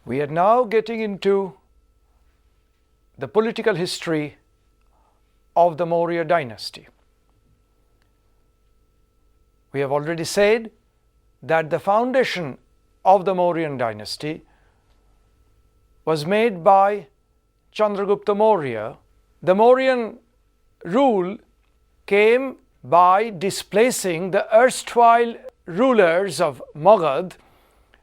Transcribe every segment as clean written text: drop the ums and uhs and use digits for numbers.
We are now getting into the political history of the Maurya dynasty. We have already said that the foundation of the Mauryan dynasty was made by Chandragupta Maurya. The Mauryan rule came by displacing the erstwhile rulers of Magad,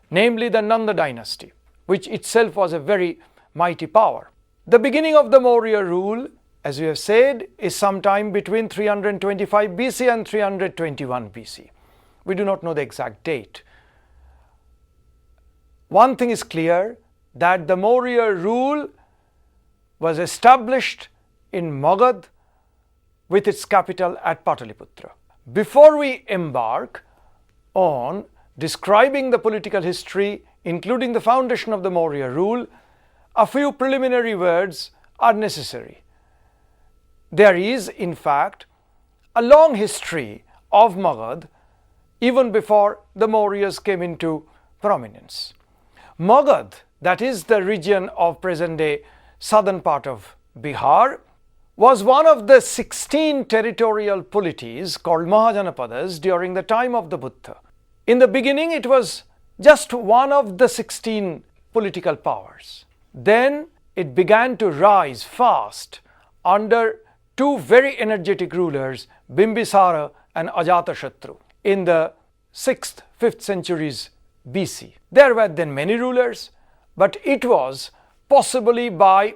namely the Nanda dynasty, which itself was a very mighty power. The beginning of the Maurya rule, as we have said, is sometime between 325 BC and 321 BC. We do not know the exact date. One thing is clear, that the Maurya rule was established in Magad with its capital at Pataliputra. Before we embark on describing the political history, including the foundation of the Maurya rule, a few preliminary words are necessary. There is, in fact, a long history of Magad even before the Mauryas came into prominence. Magad, that is the region of present-day southern part of Bihar, was one of the 16 territorial polities called Mahajanapadas during the time of the Buddha. In the beginning, it was just one of the 16 political powers. Then it began to rise fast under two very energetic rulers, Bimbisara and Ajatashatru, in the 6th, 5th centuries BC. There were then many rulers, but it was possibly by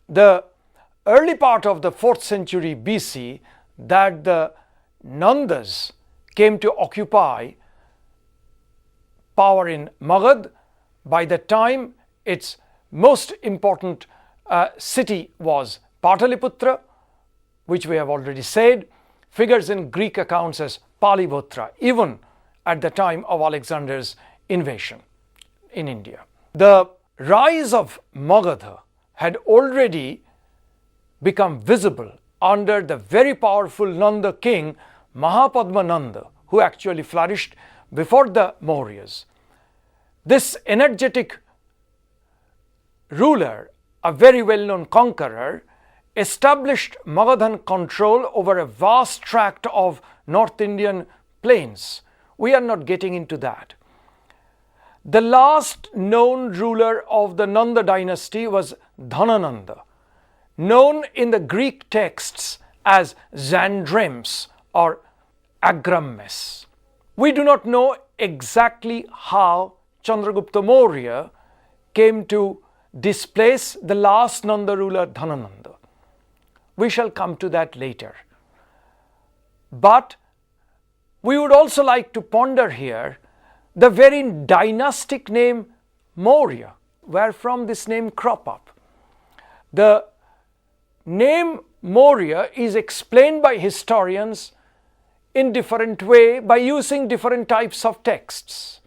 the early part of the 4th century BC that the Nandas came to occupy power in Magad. By the time its most important city was Pataliputra, which we have already said, figures in Greek accounts as Paliputra, even at the time of Alexander's invasion in India. The rise of Magadha had already become visible under the very powerful Nanda king Mahapadmananda, who actually flourished before the Mauryas. This energetic ruler, a very well-known conqueror, established Magadhan control over a vast tract of North Indian plains. We are not getting into that. The last known ruler of the Nanda dynasty was DHANANANDA, known in the Greek texts as Xandremes or Agrammes. We do not know exactly how Chandragupta Maurya came to displace the last Nanda ruler DHANANANDA. We shall come to that later. But we would also like to ponder here the very dynastic name Maurya, wherefrom this name crop up. The name Maurya is explained by historians in different way by using different types of texts.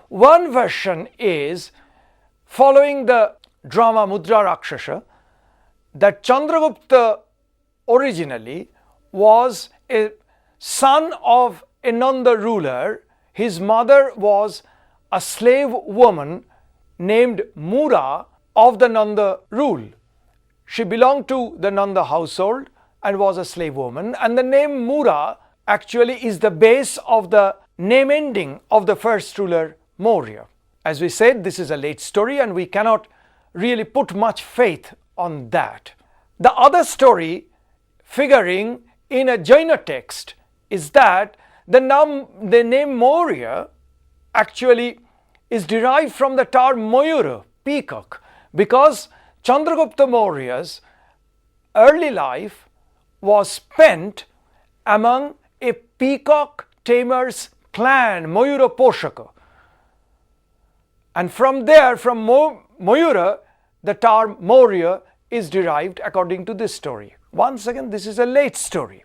One version is following the drama Mudra Rakshasa, that Chandragupta originally was a son of a Nanda ruler. His mother was a slave woman named Mura of the Nanda rule. She belonged to the Nanda household and was a slave woman, and the name Mura actually is the base of the name ending of the first ruler Maurya. As we said, this is a late story and we cannot really put much faith on that. The other story figuring in a Jaina text is that the name Maurya actually is derived from the term Mayura, peacock, because Chandragupta Maurya's early life was spent among a peacock tamer's clan, Mayura Poshaka. And from there, from Mayura, the term Maurya is derived according to this story. Once again, this is a late story.